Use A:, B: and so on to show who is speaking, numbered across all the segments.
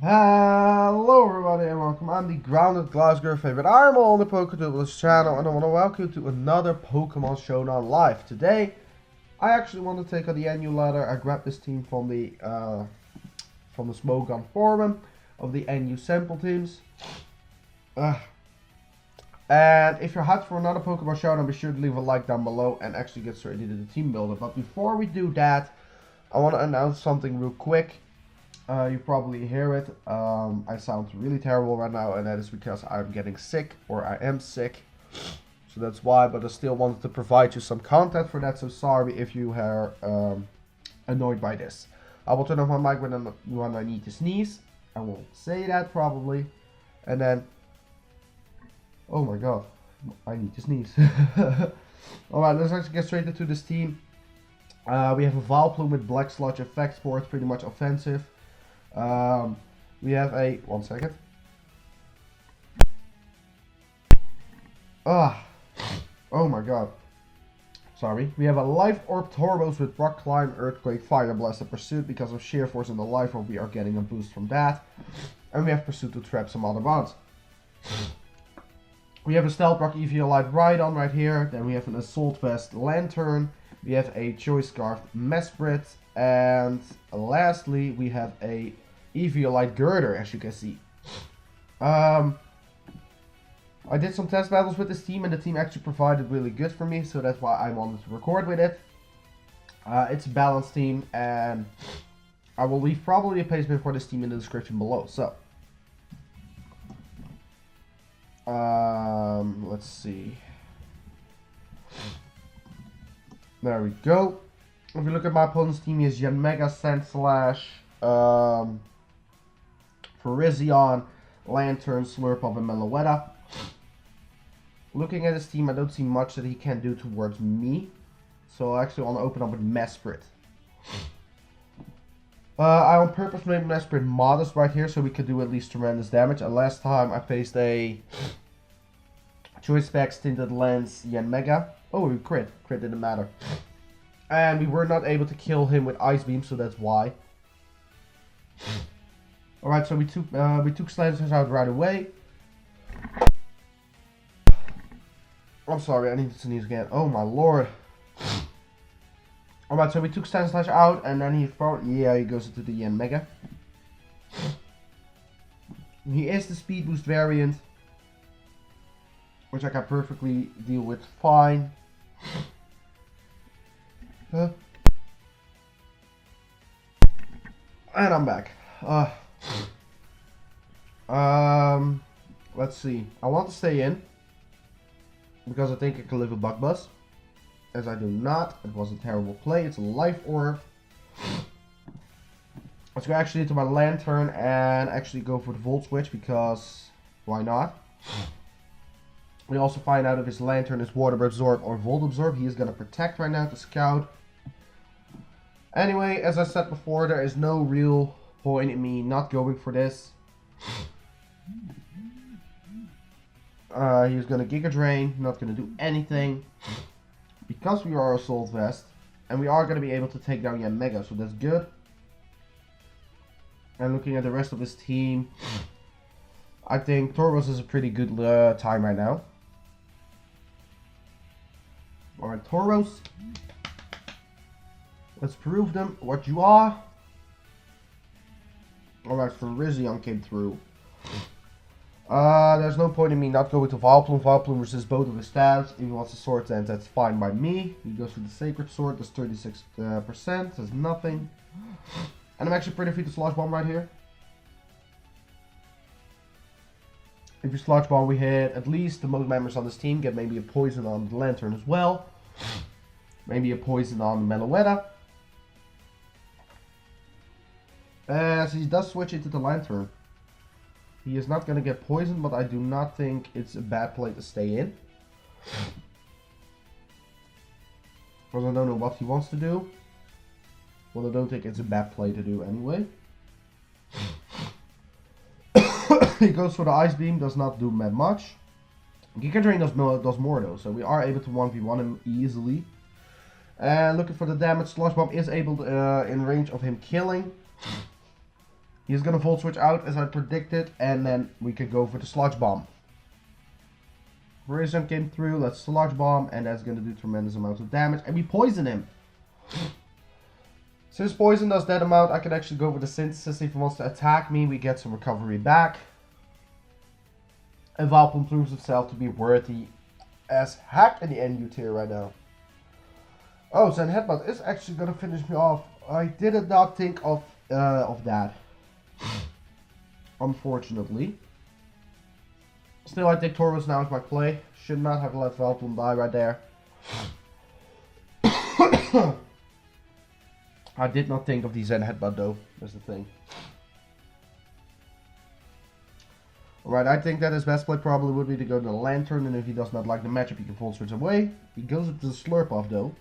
A: Hello everybody and welcome. I'm the grounded Gliscor favorite armor on the Pokemon channel and I want to welcome you to another Pokemon Showdown live. Today, I actually want to take on the NU ladder. I grabbed this team from the Smoke Gun forum of the NU sample teams. And if you're hyped for another Pokemon Showdown, be sure to leave a like down below and actually get straight into the team builder. But before we do that, I want to announce something real quick. You probably hear it. I sound really terrible right now, and that is because I'm getting sick, or I am sick. So that's why, but I still wanted to provide you some content for that, so sorry if you are annoyed by this. I will turn off my mic when I need to sneeze. I won't say that probably. And then, oh my god, I need to sneeze. Alright, let's actually get straight into this team. We have a Vileplume with Black Sludge effect sports, pretty much offensive. We have a, one second. Oh my god. Sorry. We have a Life Orb Turbos with Rock Climb, Earthquake, Fire Blast, and Pursuit. Because of sheer force in the Life Orb, we are getting a boost from that. And we have Pursuit to trap some other bonds. We have a Stealth Rock Eviolite Rhydon right here. Then we have an Assault Vest Lantern. We have a Choice Scarf Mesprit. And lastly, we have a Eviolite Girder, as you can see. I did some test battles with this team, and the team actually provided really good for me, so that's why I wanted to record with it. It's a balanced team, and I will leave probably a placement for this team in the description below. So, let's see. There we go. If you look at my opponent's team, he has Yanmega, Sandslash, Virizion, Lantern, Slurpuff, and Meloetta. Looking at his team, I don't see much that he can do towards me. So I actually want to open up with Mesprit. I on purpose made Mesprit modest right here so we could do at least tremendous damage. And last time I faced a Choice Specs Tinted Lens Yanmega. Oh, we crit. Crit didn't matter. And we were not able to kill him with Ice Beam, so that's why. Alright, so we took Slanters out right away. I'm sorry, I need to sneeze again. Oh my lord. Alright, so we took Sandslash out, and then he goes into the Yanmega. He is the Speed Boost variant, which I can perfectly deal with fine. And I'm back. Let's see. I want to stay in because I think I can live with Bug Buzz. As I do not. It was a terrible play. It's a Life Orb. Let's go actually into my Lantern and actually go for the Volt Switch because why not? We also find out if his Lantern is Water Absorb or Volt Absorb. He is going to protect right now to Scout. Anyway, as I said before, there is no real point in me not going for this. He's going to Giga Drain, not going to do anything. Because we are Assault Vest, and we are going to be able to take down Yanmega, so that's good. And looking at the rest of his team, I think Tauros is a pretty good time right now. Alright, Tauros. Let's prove them what you are. Alright, Virizion came through. There's no point in me not going to Vileplume. Vileplume resists both of his stabs. If he wants a Sword Dance, that's fine by me. He goes for the Sacred Sword, that's 36%, that's nothing. And I'm actually pretty free to Sludge Bomb right here. If you Sludge Bomb, we hit at least the most members on this team. Get maybe a Poison on the Lantern as well. Maybe a Poison on the Meloetta. As he does switch into the Lantern. He is not going to get poisoned, but I do not think it's a bad play to stay in. Because I don't know what he wants to do. Well, I don't think it's a bad play to do anyway. He goes for the Ice Beam, does not do that much. Giga Drain does more though, so we are able to 1v1 him easily. And looking for the damage, Sludge Bomb is able to, in range of him killing. He's gonna Volt Switch out as I predicted, and then we could go for the Sludge Bomb. Horizon came through, let's Sludge Bomb, and that's gonna do tremendous amounts of damage, and we poison him. Since poison does that amount, I can actually go for the Synthesis. If he wants to attack me, we get some recovery back. And Vileplume proves itself to be worthy as heck in the NU tier right now. Oh, Zen Headbutt is actually gonna finish me off. I did not think of that. Unfortunately. Still, I think Tauros now is my play. Should not have let Vileplume die right there. I did not think of the Zen Headbutt though, that's the thing. Alright, I think that his best play probably would be to go to the Lantern, and if he does not like the matchup, he can Volt Switch away. He goes into the Slurp off though.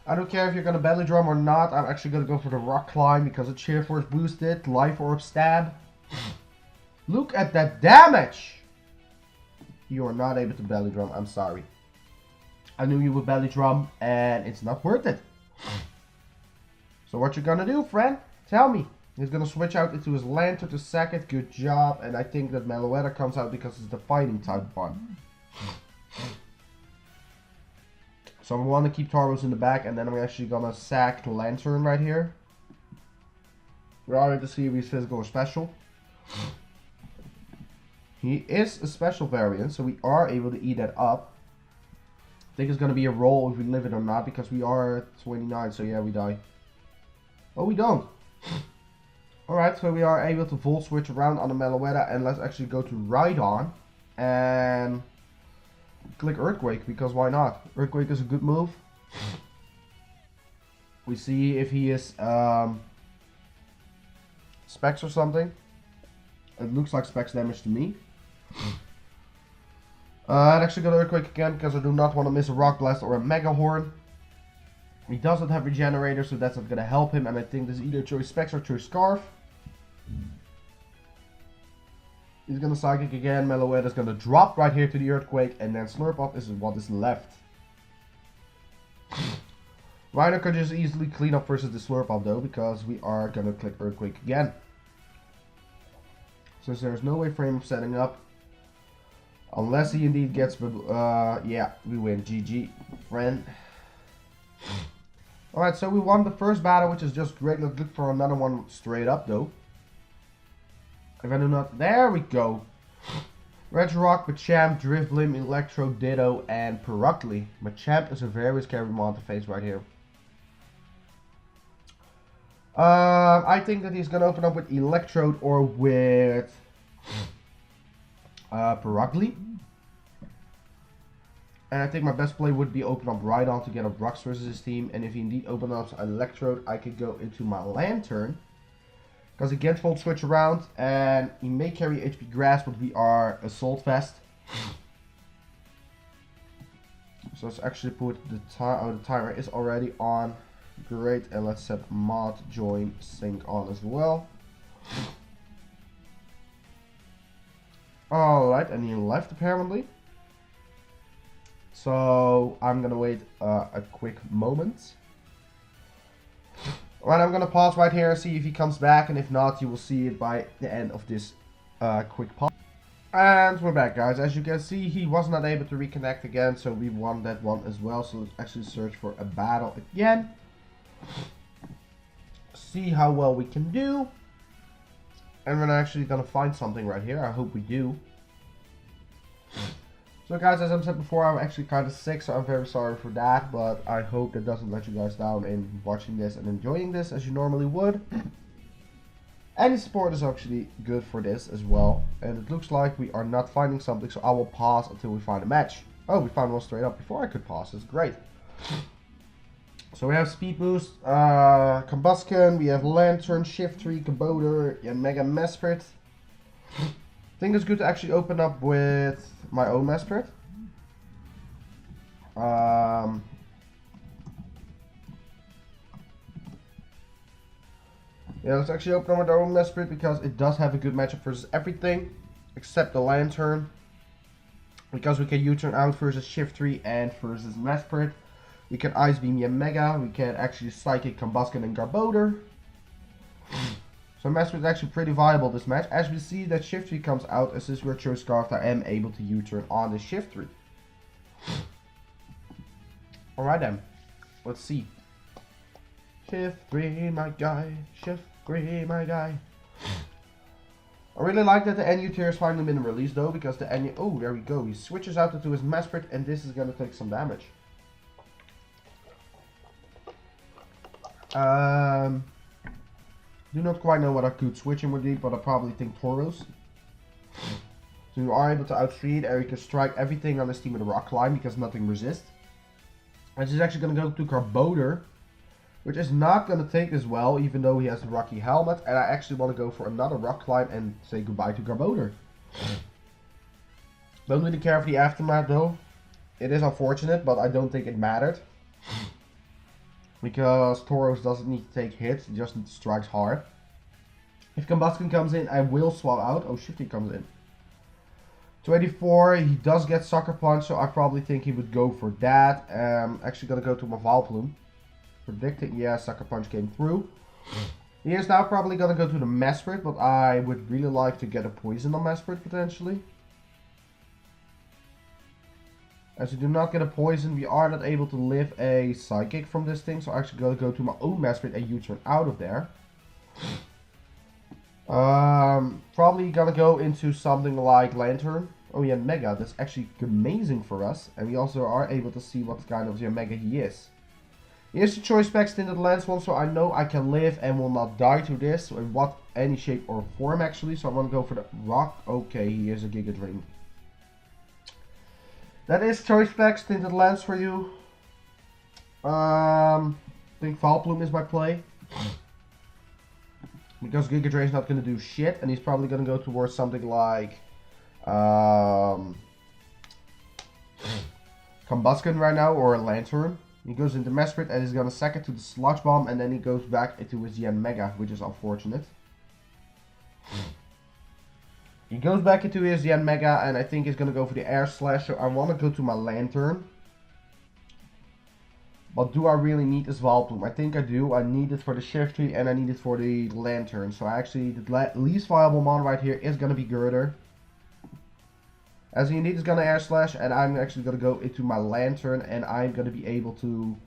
A: I don't care if you're gonna Belly Drum or not, I'm actually gonna go for the Rock Climb because it's Sheer Force boosted, Life Orb Stab. Look at that damage! You are not able to Belly Drum, I'm sorry. I knew you would Belly Drum, and it's not worth it. So what you gonna do, friend? Tell me. He's gonna switch out into his Lantern to sack it, good job. And I think that Meloetta comes out because it's the fighting type one. So I want to keep Tauros in the back, and then I'm actually gonna sack the Lantern right here. We're already to see if he's physical or special. He is a special variant, so we are able to eat that up. I think it's gonna be a roll if we live it or not, because we are at 29, so yeah, we die. Oh, we don't. Alright, so we are able to Volt Switch around on the Meloetta, and let's actually go to Rhydon and click Earthquake, because why not? Earthquake is a good move. We see if he is Specs or something. It looks like Specs damage to me. I'd actually go to Earthquake again because I do not want to miss a Rock Blast or a Mega Horn. He doesn't have Regenerator, so that's not going to help him, and I think this is either choice Specs or choice Scarf. He's going to Psychic again, Meloetta is going to drop right here to the Earthquake, and then Slurp Up is what is left. Rhino could just easily clean up versus the Slurp Up though, because we are going to click Earthquake again. Since there's no way frame of setting up, unless he indeed gets, yeah, we win. GG, friend. Alright, so we won the first battle, which is just great. Let's look for another one straight up though. If I do not, there we go. Regirock, Machamp, Drifblim, Electro, Ditto, and Perugly. Machamp is a very scary mon to face right here. I think that he's gonna open up with Electrode or with Perugly. And I think my best play would be open up Rhydon to get up Rocks versus his team. And if he indeed opens up Electrode, I could go into my Lantern. Because he gets Volt Switch around, and he may carry HP Grass, but we are Assault Vest. So let's actually put the timer is already on. Great, and let's set Mod Join Sync on as well. Alright, and he left apparently. So I'm gonna wait a quick moment. Alright, I'm gonna pause right here and see if he comes back, and if not, you will see it by the end of this quick pause. And we're back, guys. As you can see, he was not able to reconnect again, so we won that one as well. So let's actually search for a battle again. See how well we can do. And we're actually gonna find something right here. I hope we do. So guys, as I said before, I'm actually kind of sick, so I'm very sorry for that, but I hope that doesn't let you guys down in watching this and enjoying this as you normally would. Any support is actually good for this as well, and it looks like we are not finding something, so I will pause until we find a match. Oh, we found one straight up before I could pause. That's great. So we have Speed Boost, Combustion, we have Lantern, Shift Tree, Kubota, and Mega Mesprit. I think it's good to actually open up with my own Mesprit. Yeah, let's actually open up with our own Mesprit because it does have a good matchup versus everything except the Lantern. Because we can U-turn out versus Shift Tree and versus Mesprit. We can Ice Beam Mega, we can actually Psychic, Combustion, and Garbodor. So Master is actually pretty viable this match. As we see that Shift 3 comes out, as this Retro Scarf, I am able to U-turn on the Shift 3. Alright then, let's see. Shift 3 my guy, Shift 3 my guy. I really like that the NU tier has finally been released though, because the NU, oh there we go, he switches out into his Mesprit and this is gonna take some damage. Do not quite know what I could switch him with, but I probably think Tauros. So you are able to outspeed and you can strike everything on this team with a rock climb because nothing resists. And he's actually gonna go to Carbodor, which is not going to take as well, even though he has the Rocky Helmet. And I actually want to go for another Rock Climb and say goodbye to Garbodor. Don't really care for the Aftermath though. It is unfortunate, but I don't think it mattered. Because Tauros doesn't need to take hits, he just strikes hard. If Combustion comes in, I will swap out. Oh, Shifty comes in. 24, he does get Sucker Punch, so I probably think he would go for that. Actually going to go to my Vileplume. Predicting, yeah, Sucker Punch came through. He is now probably going to go to the Mesprit, but I would really like to get a Poison on Mesprit potentially. As we do not get a Poison, we are not able to live a Psychic from this thing, so I'm actually going to go to my own Mesprit and U-turn out of there. Probably going to go into something like Lantern. Oh yeah, Mega, that's actually amazing for us. And we also are able to see what kind of Mega he is. Here's the Choice Specs Tinted Lens one, so I know I can live and will not die to this in any shape or form actually. So I want to go for the Rock. Okay, here's a Giga Drain. That is Choice Specs Tinted Lens for you. I think Vileplume is my play. Because Giga Drain is not going to do shit, and he's probably going to go towards something like Combustion right now, or a Lantern. He goes into Mesprit and he's going to sack it to the Sludge Bomb, and then he goes back into his Yen Mega, which is unfortunate. He goes back into his Yen Mega, and I think he's going to go for the Air Slash, so I want to go to my Lantern. But do I really need this Vileplume? I think I do. I need it for the Shift Tree and I need it for the Lantern. So actually the least viable mon right here is going to be Girder. As indeed is going to Air Slash, and I'm actually going to go into my Lantern, and I'm going to be able to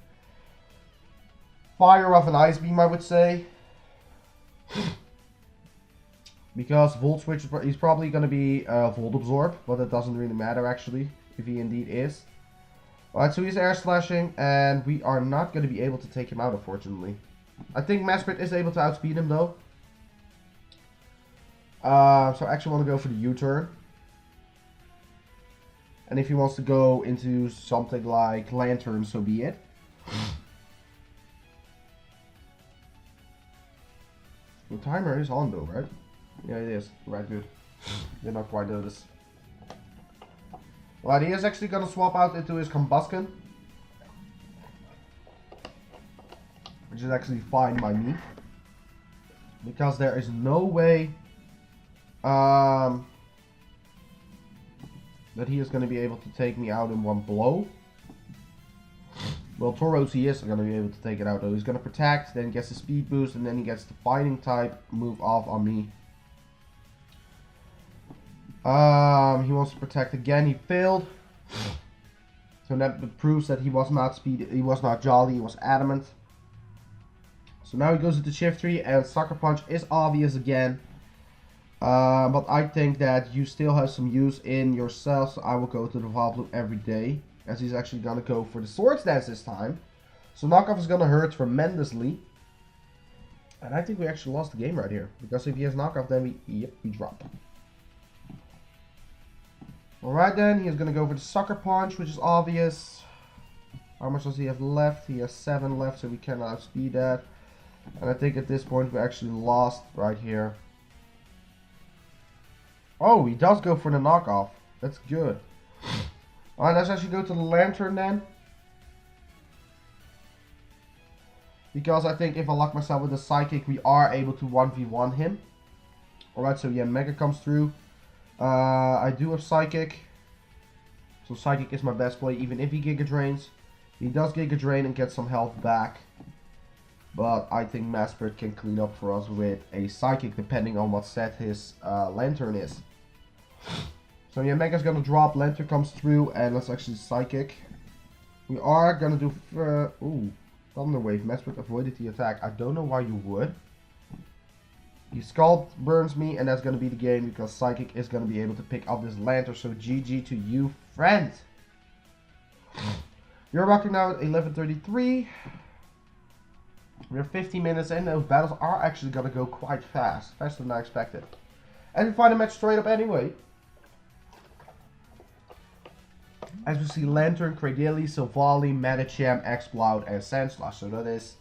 A: fire off an Ice Beam, I would say. Because Volt Switch, he's probably going to be Volt Absorb, but it doesn't really matter actually, if he indeed is. Alright, so he's Air Slashing, and we are not going to be able to take him out, unfortunately. I think Mesprit is able to outspeed him though. So I actually want to go for the U-turn. And if he wants to go into something like Lantern, so be it. The timer is on though, right? Yeah, it is. Right, good. Did not quite notice. Well, he is actually going to swap out into his Combustion. Which is actually fine by me. Because there is no way that he is going to be able to take me out in one blow. Well, Tauros he is going to be able to take it out though. He's going to protect, then he gets the speed boost, and then he gets the fighting type move off on me. He wants to protect again. He failed. So that proves that he was not speedy, he was not jolly, he was adamant. So now he goes into Shift Tree, and Sucker Punch is obvious again. But I think that you still have some use in yourself, so I will go to the Vileplume every day. As he's actually gonna go for the Swords Dance this time. So knockoff is gonna hurt tremendously. And I think we actually lost the game right here. Because if he has knockoff, then we drop. Alright then, he's gonna go for the Sucker Punch, which is obvious. How much does he have left? He has 7 left, so we cannot outspeed that. And I think at this point we actually lost right here. Oh, he does go for the knockoff. That's good. Alright, let's actually go to the Lantern then. Because I think if I lock myself with a Psychic, we are able to 1v1 him. Alright, so yeah, Mega comes through. I do have Psychic. So Psychic is my best play, even if he Giga Drains. He does Giga Drain and gets some health back. But I think Mesprit can clean up for us with a Psychic, depending on what set his Lantern is. So yeah, Mega's gonna drop, Lantern comes through, and let's actually Psychic. We are gonna do, ooh, Thunder Wave. Mesprit avoided the attack. I don't know why you would. He Scald burns me, and that's gonna be the game because Psychic is gonna be able to pick up this Lantern. So GG to you, friend. You're rocking now at 11:33. We're 15 minutes in. Those battles are actually gonna go quite fast, faster than I expected. And we find a match straight up anyway. As we see, Lantern, Cradily, Silvally, Medicham, Exploud, and Sandslash. So that is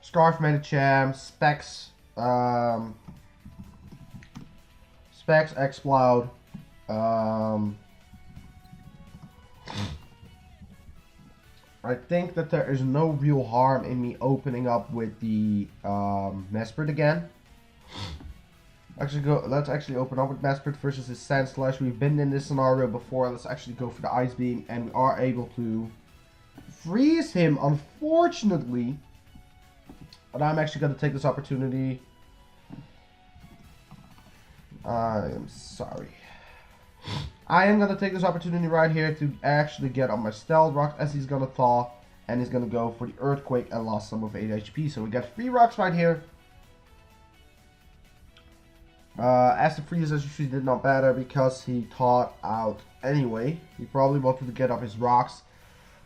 A: Scarf, Medicham, Specs, Exploud. I think that there is no real harm in me opening up with the Mesprit again. Let's actually open up with Mesprit versus his Sandslash. We've been in this scenario before. Let's actually go for the Ice Beam, and we are able to freeze him, unfortunately. But I'm actually going to take this opportunity. I am sorry. I am going to take this opportunity right here to actually get on my Stealth Rock as he's going to thaw. And he's going to go for the Earthquake and lost some of 8 HP. So we got 3 rocks right here. As the freeze as usually did not matter because he thawed out anyway. He probably wanted to get up his rocks.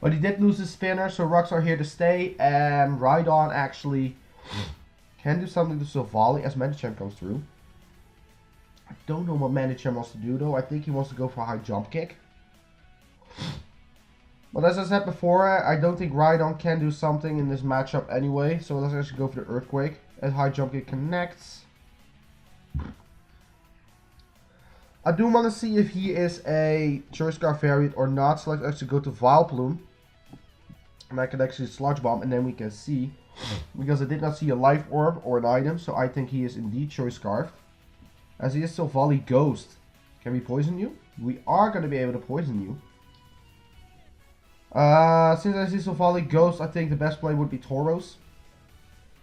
A: But he did lose his spinner, so rocks are here to stay. And Rhydon actually can do something to Silvally as Medicham comes through. I don't know what Medicham wants to do though. I think he wants to go for a high jump kick. But as I said before, I don't think Rhydon can do something in this matchup anyway. So let's actually go for the Earthquake. As high jump kick connects. I do want to see if he is a Choice Scarf variant or not. So let's actually go to Vileplume. And I can actually Sludge Bomb and then we can see. Because I did not see a Life Orb or an item. So I think he is indeed Choice Scarf. As he is Silvally Ghost. Can we poison you? We are going to be able to poison you. Since I see Silvally Ghost, I think the best play would be Tauros.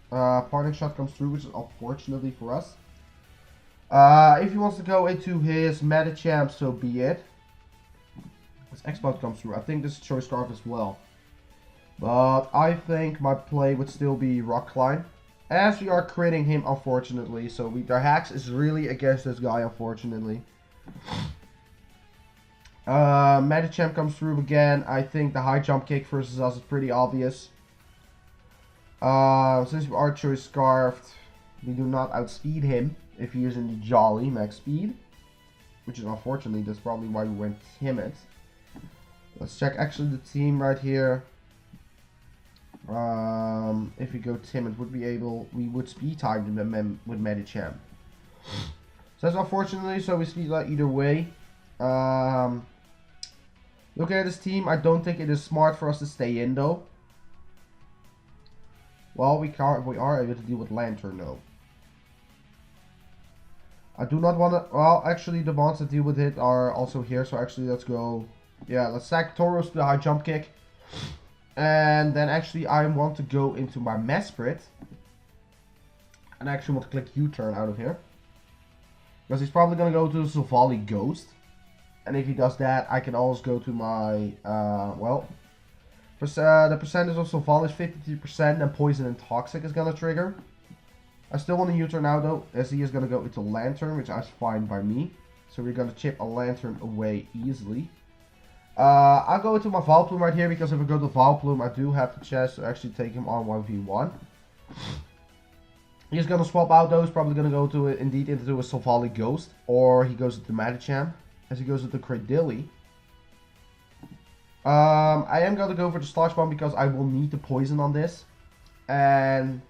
A: Parting Shot comes through, which is unfortunately for us. If he wants to go into his Medicham, so be it. His Exploud comes through. I think this is Choice Scarf as well. But I think my play would still be Rock Climb. As we are critting him, unfortunately. So their hacks is really against this guy, unfortunately. Medicham comes through again. I think the high jump kick versus us is pretty obvious. Since we are Choice Scarfed, we do not outspeed him if he is in the Jolly max speed. Which is unfortunately, that's probably why we went Timid. Let's check actually the team right here. If we go Timid, we would speed time them with Medicham. So that's unfortunately, so we speed that either way. Looking at this team, I don't think it is smart for us to stay in though. Well, we are able to deal with Lantern though. I do not want to, well actually the ones that deal with it are also here, so actually let's go, yeah, let's sack Tauros to the high jump kick. And then actually I want to go into my Mesprit. And I actually want to click U-turn out of here. Because he's probably going to go to the Silvally Ghost. And if he does that, I can always go to my, well, the percentage of Silvally is 53%, and Poison and Toxic is going to trigger. I still want to U-turn now though, as he is going to go into Lantern, which is fine by me. So we're going to chip a Lantern away easily. I'll go into my Vileplume right here, because if I go to Vileplume, I do have the chance to actually take him on 1v1. He's going to swap out though, he's probably going to go to indeed into a Silvally Ghost, or he goes into Medicham, as he goes into Cradily. I am going to go for the Sludge Bomb, because I will need the poison on this. And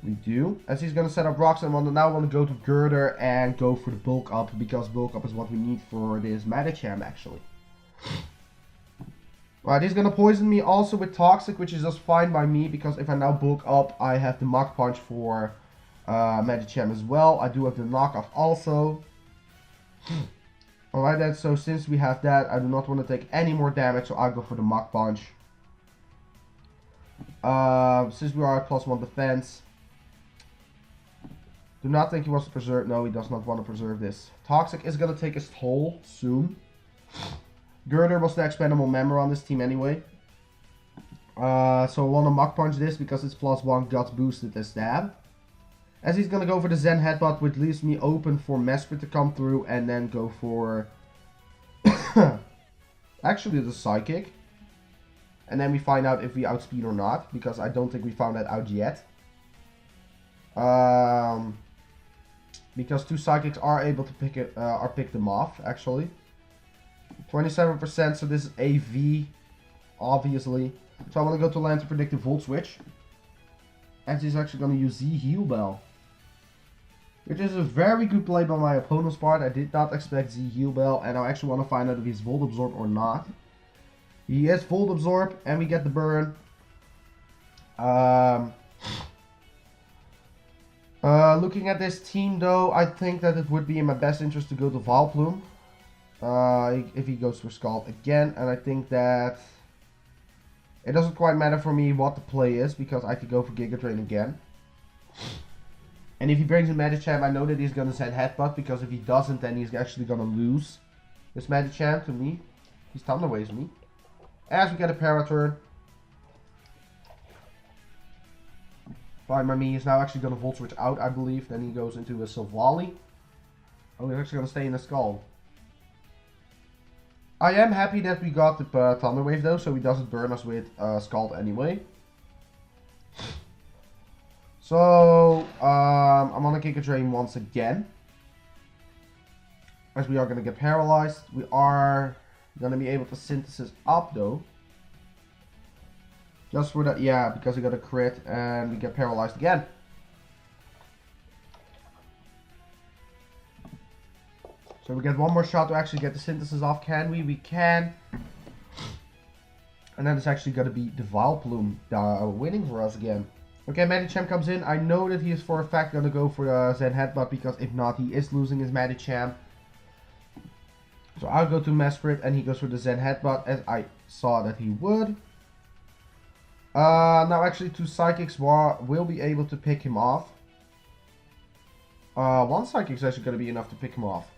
A: we do. As he's going to set up rocks, and now want to go to Girder and go for the bulk up, because bulk up is what we need for this Medicham actually. Right, he's going to poison me also with Toxic, which is just fine by me, because if I now bulk up, I have the Mach Punch for Medicham as well. I do have the knockoff also. Alright then, so since we have that, I do not want to take any more damage, so I'll go for the Mach Punch. Since we are at +1 defense. Do not think he wants to preserve. No, he does not want to preserve this. Toxic is going to take his toll soon. Girder was the expendable member on this team anyway. So I want to Mach Punch this because it's +1 guts boosted as stab. As he's going to go for the Zen Headbutt, which leaves me open for Mesprit to come through and then go for actually the Psychic. And then we find out if we outspeed or not, because I don't think we found that out yet. Because 2 Psychics are able to pick them off, actually. 27%, so this is AV, obviously. So I want to go to land to predict the Volt Switch. And he's actually going to use Z Heal Bell. Which is a very good play by my opponent's part. I did not expect Z Heal Bell, and I actually want to find out if he's Volt Absorb or not. He is Volt Absorb, and we get the burn. Looking at this team though, I think that it would be in my best interest to go to Vileplume. If he goes for Scald again, and I think that it doesn't quite matter for me what the play is, because I could go for Giga Drain again. And if he brings in Medicham, I know that he's gonna send Headbutt, because if he doesn't, then he's actually gonna lose this Medicham to me. He's Thunder Waves me. As we get a Paraturn. Fine by me. He's now actually going to Volt Switch out, I believe. Then he goes into a Silvally. Oh, he's actually going to stay in the Skull. I am happy that we got the Thunder Wave though, so he doesn't burn us with Scald anyway. So, I'm on a Giga Drain once again. As we are going to get paralyzed. We are going to be able to Synthesis up though. Just for that, yeah, because we got a crit and we get paralyzed again. So we get one more shot to actually get the Synthesis off. Can we? We can. And then it's actually going to be the Vileplume winning for us again. Okay, Medicham comes in. I know that he is for a fact going to go for the Zen Headbutt, because if not, he is losing his Medicham. So I'll go to Mesprit and he goes for the Zen Headbutt, as I saw that he would. Now actually 2 Psychics will be able to pick him off. 1 Psychic is actually going to be enough to pick him off.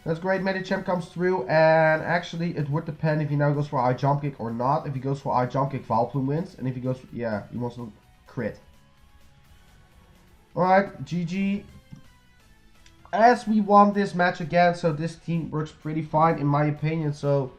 A: That's great. Medicham comes through, and actually it would depend if he now goes for High Jump Kick or not. If he goes for High Jump Kick, Vileplume wins, and if he goes for, yeah, he wants to crit. Alright, GG. As we won this match again, so this team works pretty fine in my opinion, so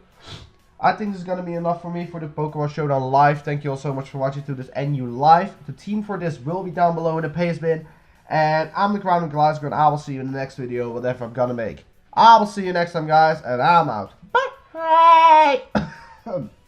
A: I think this is going to be enough for me for the Pokemon Showdown live. Thank you all so much for watching to this NU live. The team for this will be down below in the paste bin. And I'm the Crown of Gliscor, and I will see you in the next video, whatever I'm going to make. I will see you next time, guys, and I'm out. Bye!